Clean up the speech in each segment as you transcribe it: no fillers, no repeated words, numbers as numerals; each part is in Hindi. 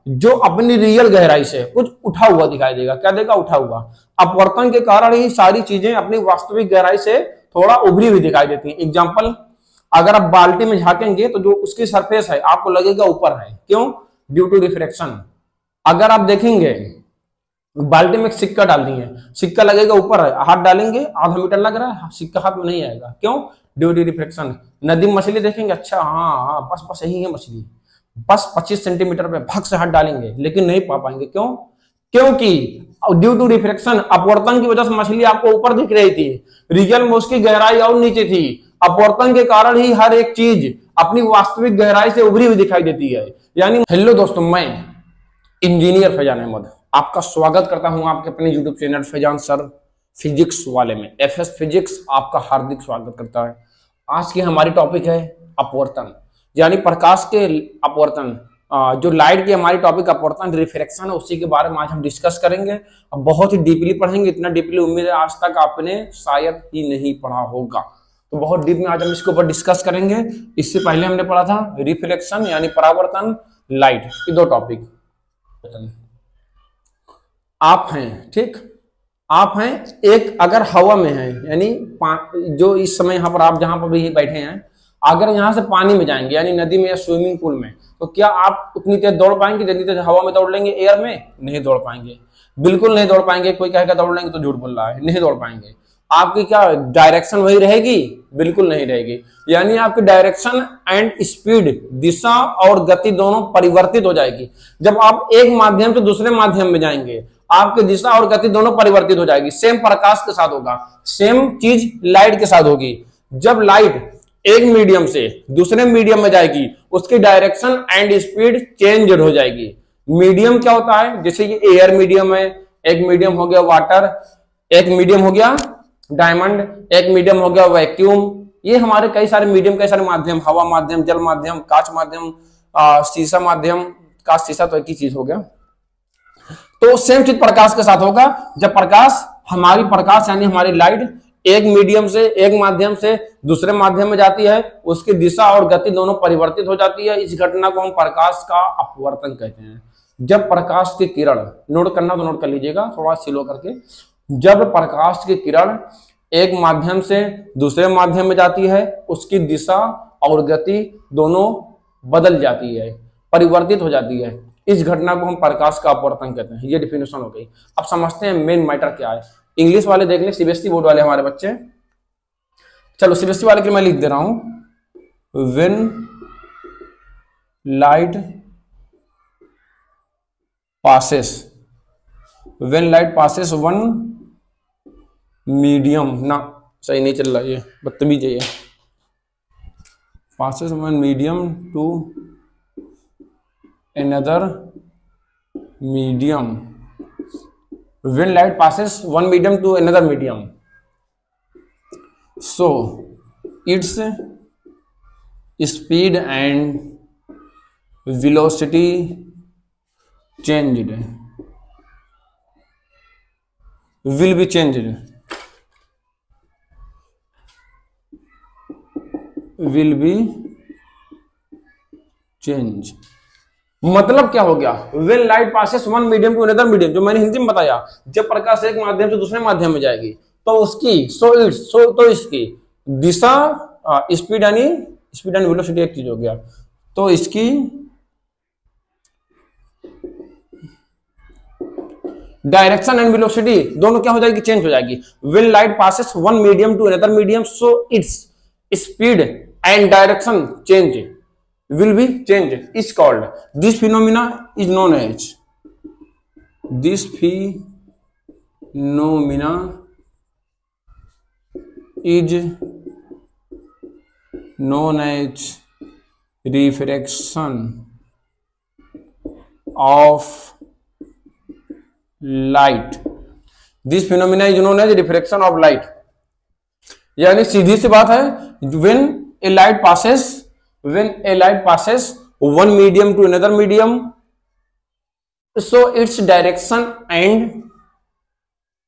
जो अपनी रियल गहराई से कुछ उठा हुआ दिखाई देगा। क्या देगा? उठा हुआ। अपवर्तन के कारण ही सारी चीजें अपनी वास्तविक गहराई से थोड़ा उभरी हुई दिखाई देती हैं। एग्जाम्पल, अगर आप बाल्टी में झांकेंगे तो जो उसकी सरफेस है आपको लगेगा ऊपर है। क्यों? Due to reflection. अगर आप देखेंगे बाल्टी में सिक्का डाल दिए, सिक्का लगेगा ऊपर है, हाथ डालेंगे आधा मीटर लग रहा है, सिक्का हाथ में नहीं आएगा। क्यों? Due to reflection. नदी में मछली देखेंगे, अच्छा हाँ बस बस यही है मछली, बस 25 सेंटीमीटर पे भग से हाथ डालेंगे लेकिन नहीं पा पाएंगे। क्यों? क्योंकि ड्यू टू रिफ्लेक्शन, अपवर्तन की वजह से मछली आपको ऊपर दिख रही थी, रियल में उसकी गहराई और नीचे थी। अपवर्तन के कारण ही हर एक चीज अपनी वास्तविक गहराई से उभरी हुई दिखाई देती है। यानी हेलो दोस्तों, मैं इंजीनियर फैजान अहमद आपका स्वागत करता हूं आपके अपने YouTube channel Faizan sir physics वाले में। एफएस फिजिक्स आपका हार्दिक स्वागत करता है। आज की हमारी टॉपिक है अपवर्तन, यानी प्रकाश के अपवर्तन। जो लाइट की हमारी टॉपिक अपवर्तन रिफ्रैक्शन है, उसी के बारे में आज हम डिस्कस करेंगे। अब बहुत ही डीपली पढ़ेंगे, इतना डीपली उम्मीद है आज तक आपने शायद ही नहीं पढ़ा होगा। तो बहुत डीप में आज हम इसके ऊपर डिस्कस करेंगे। इससे पहले हमने पढ़ा था रिफ्लेक्शन यानी परावर्तन, लाइट, ये दो टॉपिक। आप हैं, ठीक, आप हैं एक, अगर हवा में है यानी जो इस समय यहाँ पर आप जहां पर भी बैठे हैं, अगर यहाँ से पानी में जाएंगे यानी नदी में या स्विमिंग पूल में, तो क्या आप उतनी तेज दौड़ पाएंगे जितनी तेज हवा में दौड़ लेंगे? एयर में नहीं दौड़ पाएंगे, बिल्कुल नहीं दौड़ पाएंगे। कोई कहेगा दौड़ लेंगे तो झूठ बोल रहा है, नहीं दौड़ पाएंगे। आपकी क्या डायरेक्शन वही रहेगी? बिल्कुल नहीं रहेगी। यानी आपकी डायरेक्शन एंड स्पीड, दिशा और गति दोनों परिवर्तित हो जाएगी। जब आप एक माध्यम से दूसरे माध्यम में जाएंगे, आपकी दिशा और गति दोनों परिवर्तित हो जाएगी। सेम प्रकाश के साथ होगा, सेम चीज लाइट के साथ होगी। जब लाइट एक मीडियम से दूसरे मीडियम में जाएगी, उसकी डायरेक्शन एंड स्पीड चेंज हो जाएगी। मीडियम क्या होता है? जैसे ये एयर मीडियम है, एक मीडियम हो गया वाटर, एक मीडियम हो गया डायमंड, एक मीडियम हो गया वैक्यूम। ये हमारे कई सारे मीडियम, कई सारे माध्यम, हवा माध्यम, जल माध्यम, कांच माध्यम, शीशा माध्यम, कांच शीशा तो एक ही चीज हो गया। तो सेम चीज प्रकाश के साथ होगा। जब प्रकाश यानी हमारी लाइट एक मीडियम से, एक माध्यम से दूसरे माध्यम में जाती है, उसकी दिशा और गति दोनों परिवर्तित हो जाती है। इस घटना को हम प्रकाश का अपवर्तन कहते हैं। जब प्रकाश की किरण, नोट करना तो नोट कर लीजिएगा थोड़ा स्लो करके, जब प्रकाश की किरण एक माध्यम से दूसरे माध्यम में जाती है, उसकी दिशा और गति दोनों बदल जाती है, परिवर्तित हो जाती है। इस घटना को हम प्रकाश का अपवर्तन कहते हैं। ये डिफिनेशन हो गई। अब समझते हैं मेन मैटर क्या है। इंग्लिश वाले देख लें, सीबीएसई बोर्ड वाले हमारे बच्चे। चलो सीबीएसई वाले के मैं लिख दे रहा हूं, when light passes one medium, ना सही नहीं चल रहा, ये बदतमीज है ये। Passes one medium to another medium, when light passes one medium to another medium, so its speed and velocity changed, will be changed, will be changed। मतलब क्या हो गया? When light passes one medium to another medium, जो मैंने हिंदी में बताया, जब प्रकाश एक माध्यम से दूसरे माध्यम में जाएगी तो उसकी तो इसकी दिशा, स्पीड एंड वेलोसिटी एक चीज हो गया, तो इसकी डायरेक्शन एंड वेलोसिटी दोनों क्या हो जाएगी? चेंज हो जाएगी। When light passes one medium to another medium, so its speed and direction change, will be changed, is called, this phenomena is known as, this phenomena is known as refraction of light, this phenomena is known as refraction of light। यानी सीधी सी बात है, when a light passes one medium to another medium, so its direction and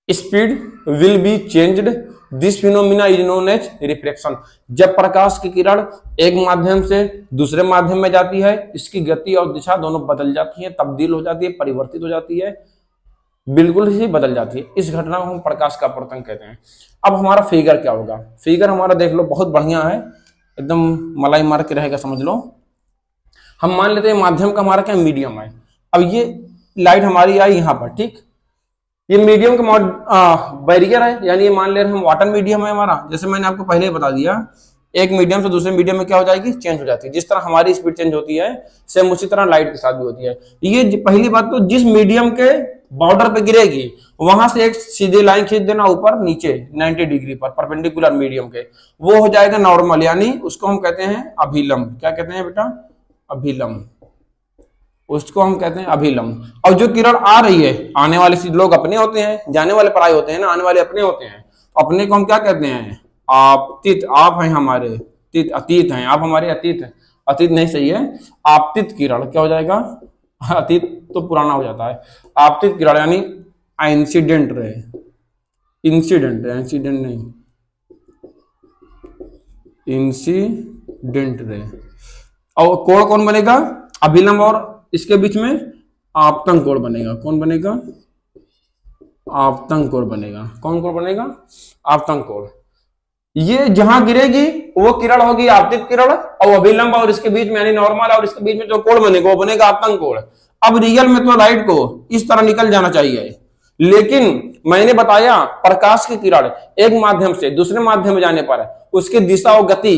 speed will be changed, this phenomena is known as refraction. जब प्रकाश की किरण एक माध्यम से दूसरे माध्यम में जाती है, इसकी गति और दिशा दोनों बदल जाती है, तब्दील हो जाती है, परिवर्तित हो जाती है, बिल्कुल ही बदल जाती है। इस घटना को हम प्रकाश का अपवर्तन कहते हैं। अब हमारा फिगर क्या होगा? फिगर हमारा देख लो, बहुत बढ़िया है, एकदम मलाई मार के रहेगा, समझ लो। हम मान लेते हैं माध्यम का हमारा क्या मीडियम है। अब ये लाइट हमारी आई यहाँ पर, ठीक, ये मीडियम का बैरियर है, यानी ये मान ले रहे हम वाटर मीडियम है हमारा। जैसे मैंने आपको पहले ही बता दिया, एक मीडियम से दूसरे मीडियम में क्या हो जाएगी? चेंज हो जाती है। जिस तरह हमारी स्पीड चेंज होती है, सेम उसी तरह लाइट के साथ भी होती है। ये पहली बात तो जिस मीडियम के बॉर्डर पे गिरेगी वहां से एक सीधी लाइन खींच देना ऊपर नीचे 90 डिग्री पर परपेंडिकुलर मीडियम के, वो हो जाएगा नॉर्मल, यानी उसको हम कहते हैं अभिलंब। क्या कहते हैं बेटा? अभिलंब। उसको हम कहते हैं अभिलंब। और जो किरण आ रही है, आने वाले लोग अपने होते हैं, जाने वाले पराये होते हैं ना, आने वाले अपने होते हैं। अपने को हम क्या कहते हैं? आपतित। आप हैं हमारे अतीत हैं, आप हमारे अतीत हैं। अतीत नहीं सही है, आपतित किरण। क्या हो जाएगा? अतीत तो पुराना हो जाता है। आपतित किरण यानी इंसिडेंट रे, इंसिडेंट नहीं, इंसिडेंट रे। और कोण कौन बनेगा? अभिलंब और इसके बीच में आपतन कोण बनेगा। कौन बनेगा? आपतन कोण बनेगा। कौन कोण बनेगा? आपतन कोण। ये जहां गिरेगी वो किरण होगी आपतित किरण, और अभिलंब और इसके बीच में यानी नॉर्मल और इसके बीच में जो कोण बनेगा वो बनेगा आपतन कोण। अब रियल में तो लाइट को इस तरह निकल जाना चाहिए, लेकिन मैंने बताया प्रकाश की किरण एक माध्यम से दूसरे माध्यम में जाने पर उसकी दिशा और गति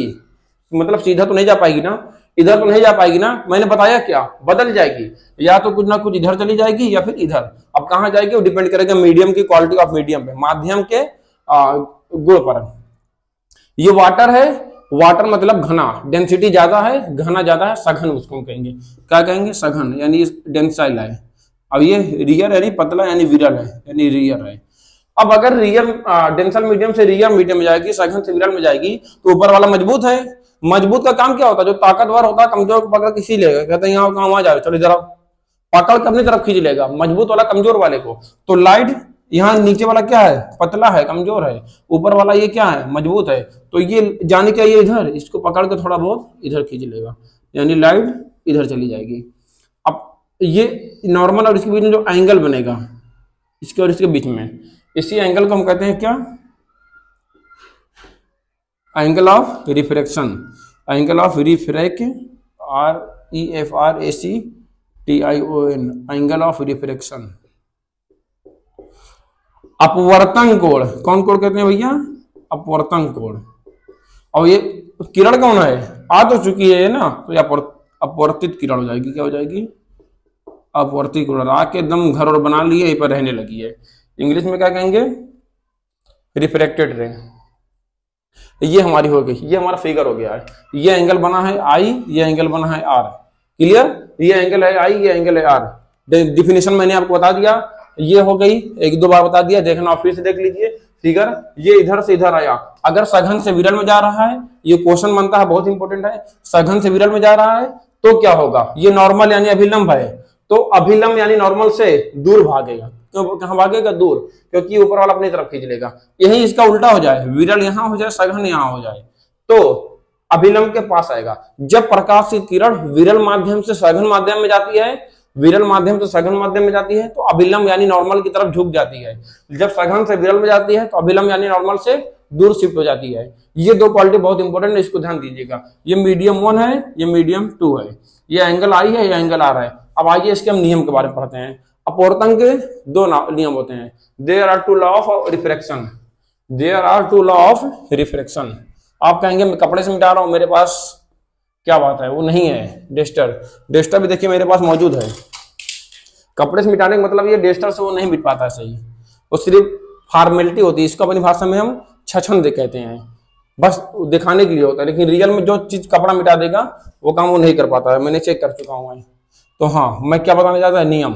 मतलब सीधा तो नहीं जा पाएगी ना, इधर तो नहीं जा पाएगी ना। मैंने बताया क्या? बदल जाएगी, या तो कुछ ना कुछ इधर चली जाएगी या फिर इधर। अब कहां जाएगी वो डिपेंड करेगा मीडियम की क्वालिटी ऑफ मीडियम पे, माध्यम के गुण पर। ये वाटर है, वाटर मतलब घना, डेंसिटी ज्यादा है, घना ज्यादा है, सघन उसको हम कहेंगे। क्या कहेंगे? सघन, यानी डेंसाइल है। अब ये रियर यानी पतला यानी विरल है, यानी रियर है। अब अगर रियर डेंसल मीडियम से रियर मीडियम में जाएगी, सघन से विरल में जाएगी, तो ऊपर वाला मजबूत है। मजबूत का काम क्या होता है? जो ताकतवर होता है कमजोर को पकड़ के खींच लेगा, कहते हैं यहाँ वहां जाओ, चलो इधर पकड़ के अपनी तरफ खींच लेगा, मजबूत वाला कमजोर वाले को। तो लाइट यहाँ नीचे वाला क्या है? पतला है, कमजोर है, ऊपर वाला ये क्या है? मजबूत है। तो ये जाने क्या, ये इधर, इसको पकड़ के थोड़ा बहुत इधर खींच लेगा, यानी लाइट इधर चली जाएगी। अब ये नॉर्मल और इसके बीच में जो एंगल बनेगा इसके और इसके बीच में, इसी एंगल को हम कहते हैं क्या? Angle of refraction. Angle of refract, REFRACTION, angle of refraction. अपवर्तन कोण, कौन कोण कहते हैं भैया? अपवर्तन कोण। और ये किरण कौन है? आ तो चुकी है ना, तो ये अपवर्तित किरण हो जाएगी। क्या हो जाएगी? अपवर्तित किरण। आके एकदम घर और बना लिए, यहीं पर रहने लगी है। इंग्लिश में क्या कहेंगे? रिफ्रैक्टेड रे। ये हमारी हो गई, ये हमारा फिगर हो गया है। ये एंगल बना है I, ये एंगल बना है R। क्लियर? ये एंगल है I, ये एंगल है R। डिफिनेशन मैंने आपको बता दिया, ये हो गई, एक दो बार बता दिया, देखना फिर से देख लीजिए फिगर। ये इधर से इधर आया, अगर सघन से विरल में जा रहा है, ये क्वेश्चन बनता है, बहुत इंपॉर्टेंट है। सघन से विरल में जा रहा है तो क्या होगा? ये नॉर्मल यानी अभिलंब है, तो अभिलंब यानी नॉर्मल से दूर भागेगा। तो कहां भागेगा? दूर, क्योंकि ऊपर वाला अपनी तरफ खींच लेगा। यही इसका उल्टा हो जाए, विरल यहां हो जाए, सघन यहां हो जाए, तो अभिलंब के पास आएगा। जब प्रकाश की किरण विरल माध्यम से सघन माध्यम में जाती है, विरल माध्यम से सघन माध्यम में जाती है, तो अभिलंब यानी नॉर्मल की तरफ झुक जाती है। जब सघन से विरल में जाती है तो अभिलंब यानी नॉर्मल से दूर शिफ्ट हो जाती है। ये दो क्वालिटी बहुत इंपॉर्टेंट है, इसको ध्यान दीजिएगा। ये मीडियम 1 है, ये मीडियम 2 है, ये एंगल I है, ये एंगल R है। अब आइए इसके हम नियम के बारे में पढ़ते हैं। अपवर्तन के दो नियम होते हैं। There are two law of refraction, there are two law of refraction. आप कहेंगे मैं कपड़े से मिटा रहा हूं, मेरे पास क्या बात है, वो नहीं है डेस्टर। डेस्टर भी देखिए मेरे पास मौजूद है। कपड़े से मिटाने का मतलब ये डेस्टर से वो नहीं मिट पाता है सही, वो सिर्फ फॉर्मेलिटी होती है। इसको अपनी भाषा में हम छछन कहते हैं, बस दिखाने के लिए होता है। लेकिन रियल में जो चीज कपड़ा मिटा देगा वो काम वो नहीं कर पाता है, मैंने चेक कर चुका हूँ। तो हाँ, मैं क्या बताना चाहता है? नियम।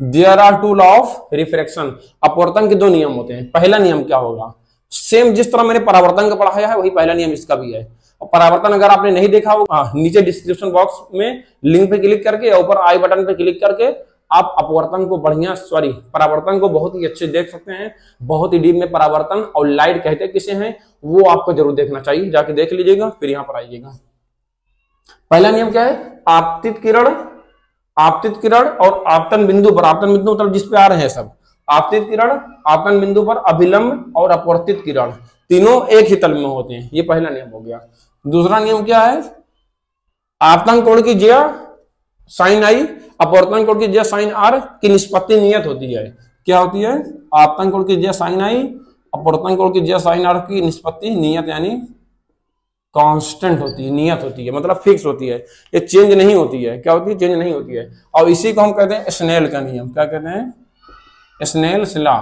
There are two law of refraction. अपवर्तन के दो नियम होते हैं। पहला नियम क्या होगा? सेम जिस तरह मैंने परावर्तन का पढ़ाया है वही पहला नियम इसका भी है। और परावर्तन अगर आपने नहीं देखा होगा, नीचे डिस्क्रिप्शन बॉक्स में लिंक पे क्लिक करके या ऊपर आई बटन पे क्लिक करके आप अपवर्तन को बढ़िया परावर्तन को बहुत ही अच्छे देख सकते हैं, बहुत ही डीप में परावर्तन और लाइट कहते किसे हैं वो आपको जरूर देखना चाहिए, जाके देख लीजिएगा फिर यहाँ पर आइएगा। पहला नियम क्या है, आपतित किरण और आपतन बिंदु पर, आपतन बिंदु मतलब जिस पे आ रहे हैं सब, आपतित किरण आपतन बिंदु पर अभिलंब और अपवर्तित किरण तीनों एक ही तल में होते हैं, ये पहला नियम हो गया। दूसरा नियम क्या है, आपतन कोण की ज्या साइन आई, अपवर्तन कोण की ज्या साइन आर की निष्पत्ति नियत होती है। क्या होती है, आपतन कोण की ज्या साइन आई, अपवर्तन कोण की ज्या साइन आर की निष्पत्ति नियत यानी कांस्टेंट होती है, नियत होती है, मतलब फिक्स होती है, ये चेंज नहीं होती है। क्या होती है, चेंज नहीं होती है। और इसी को हम कहते हैं स्नेल का नियम। क्या कहते हैं, स्नेल्स लॉ।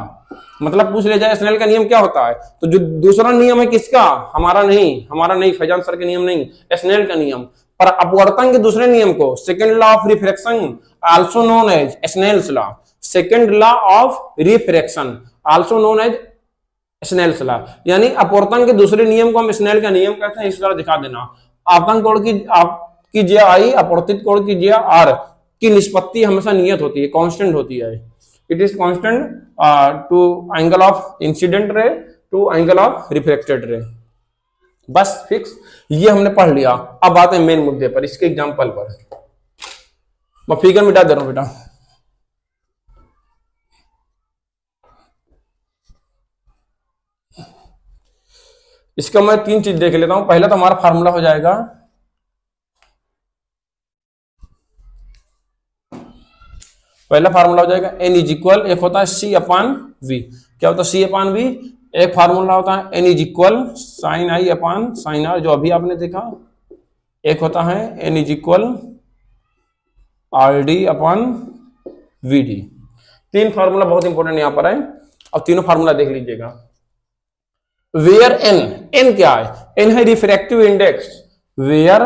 मतलब पूछ ले जाए स्नेल का नियम क्या होता है, तो जो दूसरा नियम है किसका, हमारा नहीं, फैजान सर के नियम नहीं, स्नेल का नियम। पर अपवर्तन के दूसरे नियम को second law of refraction also known as Snell's law, second law of refraction also known as Snell's law, यानी अपवर्तन के दूसरे नियम को हम स्नेल का नियम कहते हैं। इस तरह दिखा देना, आपतन कोण की ज्या आई, अपवर्तित कोण की ज्या आर की निष्पत्ति हमेशा नियत होती है, कांस्टेंट होती है। It is constant to angle of incident ray to angle of reflected ray. बस फिक्स, ये हमने पढ़ लिया। अब आते हैं मेन मुद्दे पर, इसके एग्जांपल पर। मैं फिगर मिटा दे रहा हूं बेटा। इसका मैं तीन चीज देख लेता हूं। पहला तो हमारा फार्मूला हो जाएगा, पहला फार्मूला हो जाएगा एन इज इक्वल, एक होता है सी अपान वी। क्या होता है, सी अपान वी। एक फार्मूला होता है n is equal sine i upon sine r, जो अभी आपने देखा। एक होता है n is equal r d upon v d. तीन फार्मूला बहुत इंपॉर्टेंट यहां पर है, और तीनों फार्मूला देख लीजिएगा। वेयर एन क्या है, एन है refractive index, where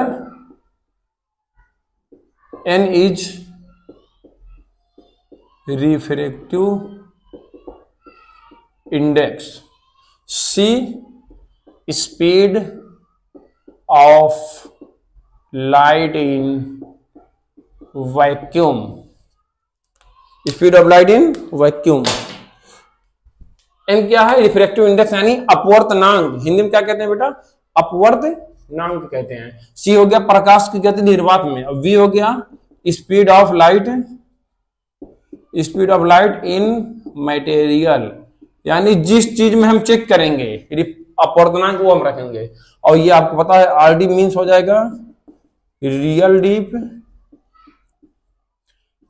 n is refractive index, c speed of light in vacuum, speed of light in vacuum. N क्या है, रिफ्रैक्टिव इंडेक्स यानी अपवर्तनांक, हिंदी में क्या कहते हैं बेटा, अपवर्तनांक कहते हैं। सी हो गया प्रकाश की गति निर्वात में, और वी हो गया speed of light in material, यानी जिस चीज में हम चेक करेंगे अपवर्तनांक वो हम रखेंगे। और ये आपको पता है आर डी मीन्स हो जाएगा रियल डीप,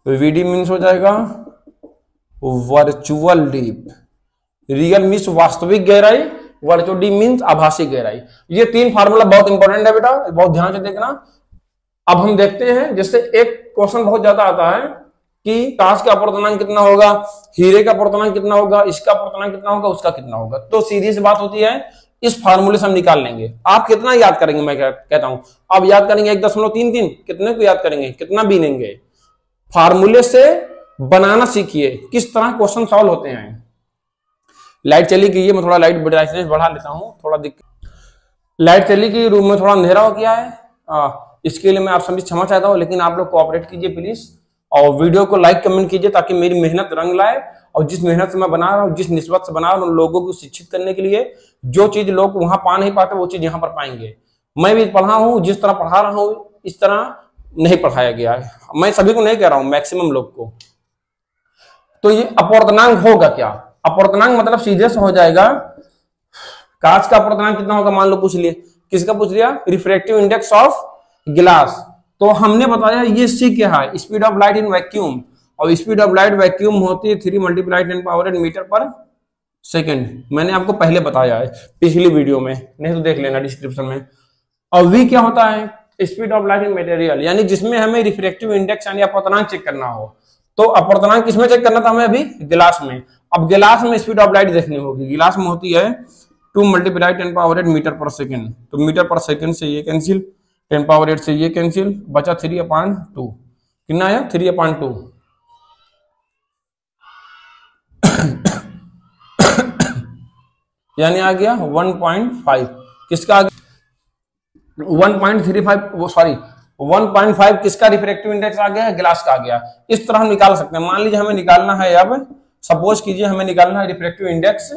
वीडी मीन्स हो जाएगा वर्चुअल डीप। रियल मीन्स वास्तविक गहराई, वर्चुअल डीप मीन्स आभासी गहराई। ये तीन फार्मूला बहुत इंपॉर्टेंट है बेटा, बहुत ध्यान से देखना। अब हम देखते हैं, जैसे एक क्वेश्चन बहुत ज्यादा आता है कि कांच का अपवर्तनांक कितना होगा, हीरे का अपवर्तनांक कितना होगा, इसका अपवर्तनांक कितना होगा, उसका कितना होगा। तो सीधी सी बात होती है, इस फार्मूले से हम निकाल लेंगे। आप कितना याद करेंगे, मैं कहता हूं आप याद करेंगे 1.33, कितने को याद करेंगे, कितना बीनेंगे। फार्मूले से बनाना सीखिए, किस तरह क्वेश्चन सॉल्व होते हैं। लाइट चली गई है, मैं थोड़ा लाइट ब्राइटनेस बढ़ा लेता हूं, थोड़ा लाइट चली गई, रूम में थोड़ा अंधेरा हो गया है। इसके लिए मैं आप सभी क्षमा चाहता हूं, लेकिन आप लोग कोऑपरेट कीजिए प्लीज, और वीडियो को लाइक कमेंट कीजिए ताकि मेरी मेहनत रंग लाए। और जिस मेहनत से मैं बना रहा हूँ, जिस निस्बत से बना रहा हूँ, उन लोगों को शिक्षित करने के लिए, जो चीज लोग वहां पा नहीं पाते वो चीज यहाँ पर पाएंगे। मैं भी पढ़ा हूँ, जिस तरह पढ़ा रहा हूँ इस तरह नहीं पढ़ाया गया है। मैं सभी को नहीं कह रहा हूँ, मैक्सिमम लोग को। तो ये अपवर्तनांक होगा क्या, अपवर्तनांक मतलब सीधे से हो जाएगा, कांच का अपवर्तनांक कितना होगा, मान लो पूछ लिए, किसका पूछ लिया, रिफ्रैक्टिव इंडेक्स ऑफ ग्लास। तो हमने बताया ये सी क्या है, speed of light in vacuum, और स्पीड ऑफ लाइट वैक्यूम होती है 3 × 10⁻⁸ मीटर पर सेकेंड। मैंने आपको पहले बताया है पिछली वीडियो में, नहीं तो देख लेना डिस्क्रिप्शन में। और वी क्या होता है, speed of light in material, यानी जिसमें हमें रिफ्रैक्टिव इंडेक्स यानी अपवर्तनांक चेक करना हो। तो अपवर्तनांक किसमें चेक करना था हमें, अभी गिलास में। अब गिलास में स्पीड ऑफ लाइट देखनी होगी, गिलास में होती है 2 × 10⁻⁸ मीटर पर सेकेंड। तो मीटर पर सेकेंड से ये कैंसिल, 10⁸ से ये कैंसिल, बचा 3/2। कितना आया, 3/2। यानी आ गया 1.5, किसका आ गया 1.35, वो सॉरी 1.5 किसका रिफ्रैक्टिव इंडेक्स आ गया, ग्लास का आ गया। इस तरह हम निकाल सकते हैं। मान लीजिए हमें निकालना है, अब सपोज कीजिए हमें निकालना है रिफ्रैक्टिव इंडेक्स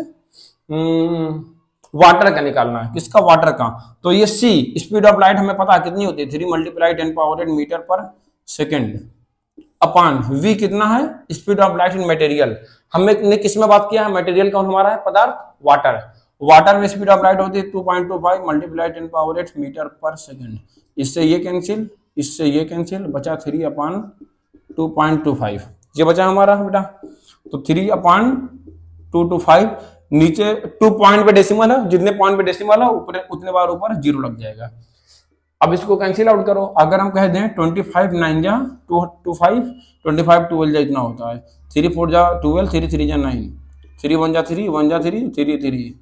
वाटर का निकालना है। किसका, वाटर का। तो ये सी स्पीड ऑफ लाइट हमें पता कितनी होती है, 3 × 10⁻⁸ मीटर पर सेकेंड अपान वी कितना है, speed of light in material. हमने किस में बात किया है, मटेरियल कौन हमारा है, पदार्थ, वाटर। वाटर में स्पीड ऑफ लाइट होती है 2.25 × 10⁻⁸ मीटर पर सेकेंड। इससे ये कैंसिल, इससे ये कैंसिल, बचा 3/2.25। ये बचा हमारा बेटा, तो 3/225, नीचे 2 पॉइंट पे डेसिमल है, जितने पॉइंट पे डेसिमल है ऊपर उतने बार ऊपर 0 लग जाएगा। अब इसको कैंसिल आउट करो। अगर हम कह दें 25 9 जा 225, 25 12 जा इतना होता है, 3 4 जा 12, 3 3 जा 9, 3 1 जा 3, 1 जा 3, 3 3,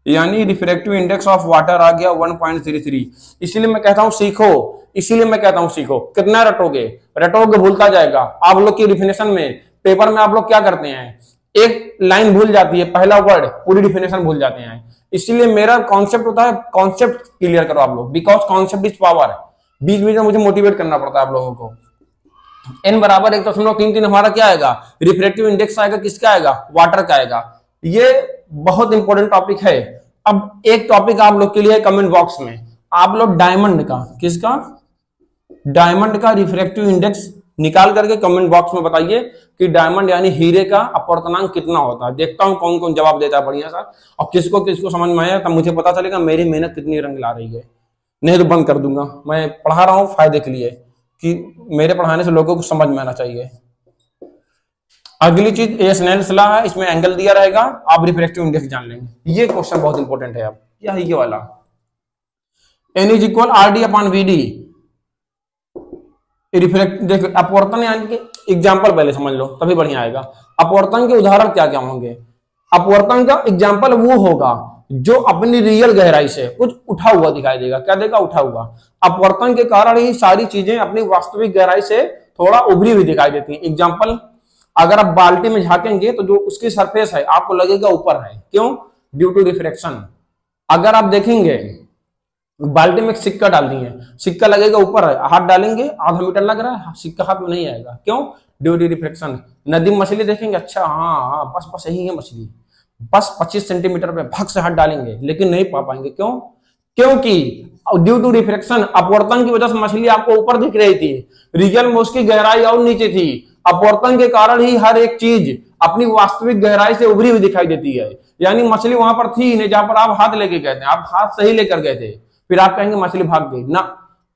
यानी रिफ्रैक्टिव इंडेक्स ऑफ वाटर आ गया 1.33। इसीलिए मैं कहता हूं सीखो, इसीलिए मैं कहता हूं सीखो। कितना रटोगे, रटोगे भूलता जाएगा। आप लोग की डिफिनेशन में, पेपर में आप लोग क्या करते हैं, एक लाइन भूल जाती है, पहला वर्ड, पूरी डिफिनेशन भूल जाते हैं। इसीलिए मेरा कॉन्सेप्ट होता है, कॉन्सेप्ट क्लियर करो आप लोग, बिकॉज कॉन्सेप्ट इज पावर। बीच बीच में मुझे मोटिवेट करना पड़ता है आप लोगों को। n बराबर 1.33 हमारा क्या आएगा, रिफ्रैक्टिव इंडेक्स आएगा, किसका आएगा, वाटर का आएगा। ये बहुत इंपॉर्टेंट टॉपिक है। अब एक टॉपिक आप लोग के लिए कमेंट बॉक्स में, आप लोग डायमंड का, किसका, डायमंड का रिफ्रैक्टिव इंडेक्स निकाल करके कमेंट बॉक्स में बताइए कि डायमंड यानी हीरे का अपवर्तनांक कितना होता है। देखता हूं कौन कौन जवाब देता है बढ़िया सा, और किसको किसको समझ में आया, तब मुझे पता चलेगा मेरी मेहनत कितनी रंग ला रही है। नहीं तो बंद कर दूंगा। मैं पढ़ा रहा हूं फायदे के लिए, कि मेरे पढ़ाने से लोगों को समझ में आना चाहिए। अगली चीज ये स्नेल्स लॉ है, इसमें एंगल दिया रहेगा, आप रिफ्रैक्टिव इंडेक्स जान लेंगे। ये क्वेश्चन बहुत इंपॉर्टेंट है। अब क्या है ये वाला, N = RD/VD। रिफ्रैक्ट देखो, अपवर्तन यानी कि एग्जांपल पहले समझ लो तभी बढ़िया आएगा। अपवर्तन के उदाहरण क्या क्या होंगे, अपवर्तन का एग्जांपल वो होगा जो अपनी रियल गहराई से कुछ उठा हुआ दिखाई देगा। क्या देगा, उठा हुआ। अपवर्तन के कारण ही सारी चीजें अपनी वास्तविक गहराई से थोड़ा उभरी हुई दिखाई देती हैं। एग्जांपल, अगर आप बाल्टी में झांकेंगे तो जो उसकी सरफेस है आपको लगेगा ऊपर है, क्यों, ड्यू टू रिफ्रैक्शन। अगर आप देखेंगे बाल्टी में सिक्का डाल दिए, सिक्का लगेगा ऊपर है, हाथ डालेंगे आधा मीटर लग रहा है, सिक्का हाथ में नहीं आएगा, क्यों, ड्यू टू रिफ्रैक्शन। नदी में मछली देखेंगे, अच्छा हाँ बस यही है मछली, बस 25 सेंटीमीटर पे भग से हाथ डालेंगे, लेकिन नहीं पा पाएंगे, क्यों, क्योंकि ड्यू टू रिफ्रैक्शन, अपवर्तन की वजह से मछली आपको ऊपर दिख रही थी, रियल में उसकी गहराई और नीचे थी। अपवर्तन के कारण ही हर एक चीज अपनी वास्तविक गहराई से उभरी हुई दिखाई देती है। यानी मछली वहां पर थी नहीं जहां पर आप हाथ लेके गए थे, आप हाथ सही लेकर गए थे, फिर आप कहेंगे मछली भाग गई ना,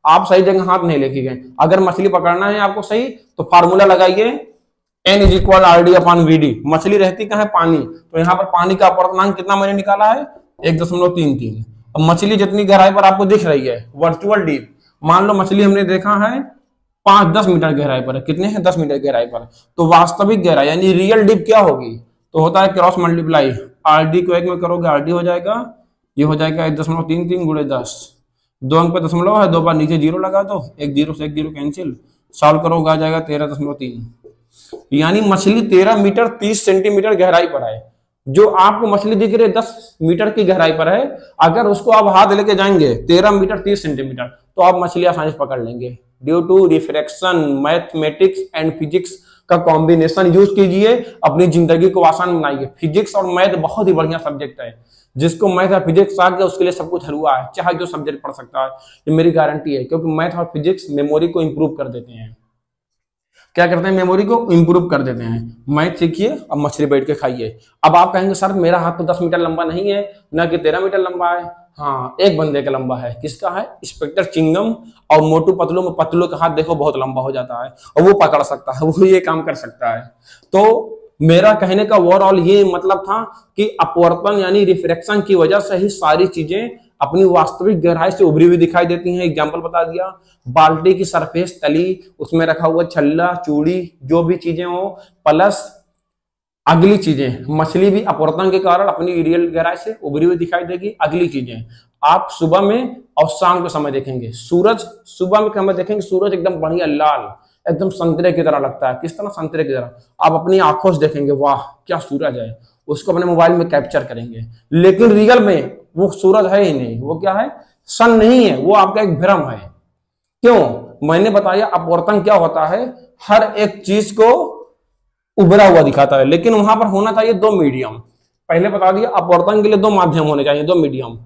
आप सही जगह हाथ नहीं लेके गए। अगर मछली पकड़ना है आपको सही, तो फार्मूला लगाइए N = RD/VD। मछली रहती कहाँ है, पानी, तो यहाँ पर पानी का अपवर्तनांक कितना मैंने निकाला है, 1.33। अब मछली जितनी गहराई पर आपको दिख रही है, वर्चुअल डीप, मान लो मछली हमने देखा है 5-10 मीटर गहराई पर है, कितने हैं, 10 मीटर गहराई पर, तो वास्तविक गहराई यानी रियल डीप क्या होगी, तो होता है क्रॉस मल्टीप्लाई, RD को 1 में करोगे RD हो जाएगा, ये हो जाएगा 1.33 × 10, 2 अंक पे दशमलव है, 2 बार नीचे 0 लगा दो, 1 0 से 1 0 कैंसिल, सॉल्व करोगे आ जाएगा 13.3। यानी मछली 13 मीटर 30 सेंटीमीटर गहराई पर है। जो आपको मछली दिख रही है 10 मीटर की गहराई पर है, अगर उसको आप हाथ लेके जाएंगे 13 मीटर 30 सेंटीमीटर, तो आप मछली आसानी से पकड़ लेंगे। Due to refraction, mathematics and physics का कॉम्बिनेशन यूज कीजिए, अपनी जिंदगी को आसान बनाइए। फिजिक्स और मैथ बहुत ही बढ़िया सब्जेक्ट है, जिसको मैथ और फिजिक्स आ गया उसके लिए सब कुछ हलवा है, चाहे जो सब्जेक्ट पढ़ सकता है, ये मेरी गारंटी है। क्योंकि मैथ और फिजिक्स मेमोरी को इंप्रूव कर देते हैं। क्या करते हैं, मेमोरी को इंप्रूव कर देते हैं। मैथ सीखिए अब मछली बैठ के खाइए। अब आप कहेंगे सर मेरा हाथ तो 10 मीटर लंबा नहीं है, ना कि 13 मीटर लंबा है। हाँ, एक बंदे का लंबा है, किसका है, इंस्पेक्टर चिंगम। और मोटू पतलू में पतलू का हाथ देखो बहुत लंबा हो जाता है, और वो पकड़ सकता है, वो ये काम कर सकता है। तो मेरा कहने का ओवरऑल ये मतलब था कि अपवर्तन यानी रिफ्रैक्शन की वजह से ही सारी चीजें अपनी वास्तविक गहराई से उभरी हुई दिखाई देती हैं। एग्जांपल बता दिया, बाल्टी की सरफेस तली, उसमें रखा हुआ छल्ला चूड़ी जो भी चीजें हो, प्लस अगली चीजें, मछली भी अपवर्तन के कारण अपनी रियल गहराई से उभरी हुई दिखाई देगी। अगली चीजें आप सुबह में और शाम के समय देखेंगे, सूरज सुबह में समय देखेंगे, सूरज एकदम बढ़िया लाल, एकदम संतरे की तरह लगता है। किस तरह, संतरे की तरह। आप अपनी आंखों से देखेंगे, वाह क्या सूरज है, उसको अपने मोबाइल में कैप्चर करेंगे, लेकिन रियल में वो सूरज है ही नहीं, वो क्या है, सन नहीं है, वो आपका एक भ्रम है। क्यों, मैंने बताया अपवर्तन क्या होता है, हर एक चीज को उभरा हुआ दिखाता है, लेकिन वहां पर होना चाहिए दो मीडियम। पहले बता दिया अपवर्तन के लिए दो माध्यम होने चाहिए, दो मीडियम।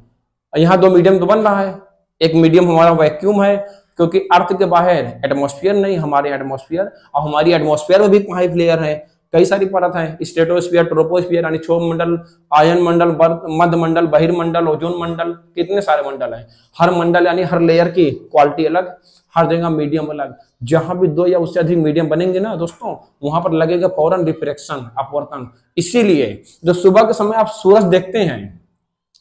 यहाँ दो मीडियम तो बन रहा है। एक मीडियम हमारा वैक्यूम है, क्योंकि अर्थ के बाहर एटमॉस्फेयर नहीं, हमारे एटमॉस्फेयर, और हमारी एटमॉस्फेयर में भी 5 लेयर है, कई सारी परत है, स्ट्रेटोस्फीयर, ट्रोपोस्फीयर यानी क्षोभ मंडल, आयन मंडल, मध्य मंडल, बहिर्मंडल, ओजोन मंडल, कितने सारे मंडल हैं। हर मंडल यानी हर लेयर की क्वालिटी अलग, हर जगह मीडियम अलग। जहां भी दो या उससे अधिक मीडियम बनेंगे ना दोस्तों, वहां पर लगेगा फौरन रिफ्रैक्शन, अपवर्तन। इसीलिए जो सुबह के समय आप सूरज देखते हैं,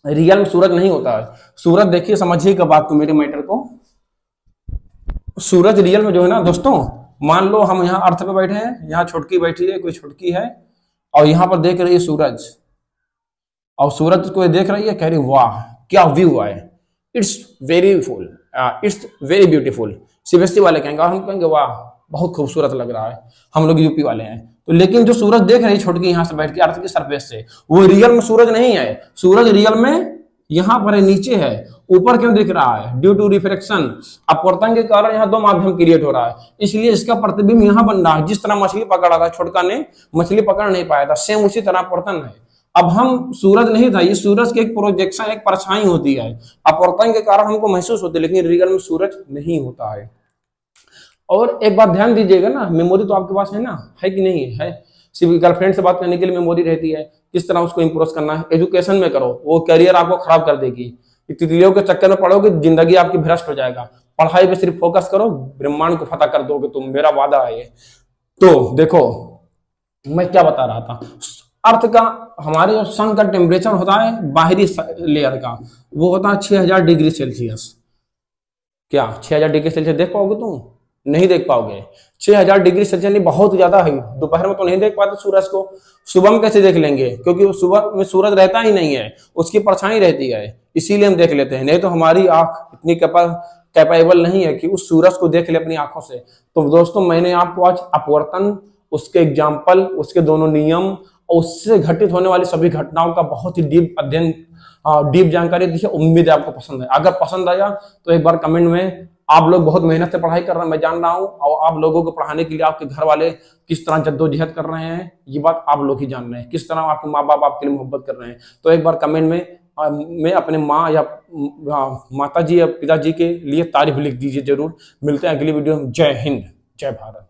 रियल में सूरज नहीं होता है। सूरज देखिए, समझिएगा बात को, मेरे मैटर को। सूरज रियल में जो है ना दोस्तों, मान लो हम यहाँ अर्थ पे बैठे हैं, यहाँ छुटकी बैठी है, कोई छुटकी है, और यहाँ पर देख रही है सूरज, और सूरज को देख रही है, कह रही वाह क्या व्यू है, it's very full, it's very beautiful. CBSE वाले कहेंगे, और हम कहेंगे वाह बहुत खूबसूरत लग रहा है, हम लोग यूपी वाले हैं। तो लेकिन जो सूरज देख रही है छुटकी यहाँ से बैठ के अर्थ की सरफेस से, वो रियल में सूरज नहीं है। सूरज रियल में यहाँ पर है, नीचे है, ऊपर क्यों दिख रहा है? ड्यू टू रिफ्रैक्शन, अपवर्तन के कारण यहाँ दो माध्यम क्रिएट हो रहा है, इसलिए इसका प्रतिबिंब यहाँ बन रहा है। जिस तरह मछली पकड़ा था, छोटका ने मछली पकड़ नहीं पाया था, सेम उसी तरह अपवर्तन है। अब हम सूरज नहीं था, ये सूरज की एक प्रोजेक्शन, एक परछाई होती है, अपवर्तन के कारण हमको महसूस होती है, लेकिन रियल में सूरज नहीं होता है। और एक बात ध्यान दीजिएगा ना, मेमोरी तो आपके पास है ना, है कि नहीं है? सिर्फ गर्लफ्रेंड से बात करने के लिए मेमोरी रहती है, किस तरह उसको इंप्रूव करना है। एजुकेशन में करो, वो करियर आपको खराब कर देगी। तितलियों के चक्कर में पड़ोगे, जिंदगी आपकी भ्रष्ट हो जाएगा। पढ़ाई पे सिर्फ फोकस करो, ब्रह्मांड को फतह कर दोगे तुम, मेरा वादा है ये। तो देखो मैं क्या बता रहा था, अर्थ का, हमारे जो सन का टेम्परेचर होता है बाहरी लेयर का, वो होता है 6000 डिग्री सेल्सियस। क्या 6000 डिग्री सेल्सियस देख पाओगे तुम? नहीं देख पाओगे। 6000 डिग्री सेल्सियस बहुत ज्यादा है, दोपहर में तो नहीं देख पाते सूरज को। सुबह में कैसे देख लेंगे? क्योंकि सुबह में सूरज रहता ही नहीं है, उसकी परछाई रहती है, इसीलिए हम देख लेते हैं। नहीं तो हमारी आंख इतनी कैपेबल नहीं है कि उस सूरज को देख ले अपनी आंखों से। तो दोस्तों मैंने आपको आज अपवर्तन, उसके एग्जाम्पल, उसके दोनों नियम और उससे घटित होने वाली सभी घटनाओं का बहुत ही डीप अध्ययन, डीप जानकारी दी है। उम्मीद है आपको पसंद है। अगर पसंद आया तो एक बार कमेंट में, आप लोग बहुत मेहनत से पढ़ाई कर रहे हैं, मैं जान रहा हूं, और आप लोगों को पढ़ाने के लिए आपके घर वाले किस तरह जद्दोजहद कर रहे हैं, ये बात आप लोग ही जान रहे हैं। किस तरह आपके माँ बाप आपके लिए मोहब्बत कर रहे हैं। तो एक बार कमेंट में मैं अपने माँ या माता जी या पिताजी के लिए तारीफ लिख दीजिए जरूर। मिलते हैं अगली वीडियो में। जय हिंद, जय भारत।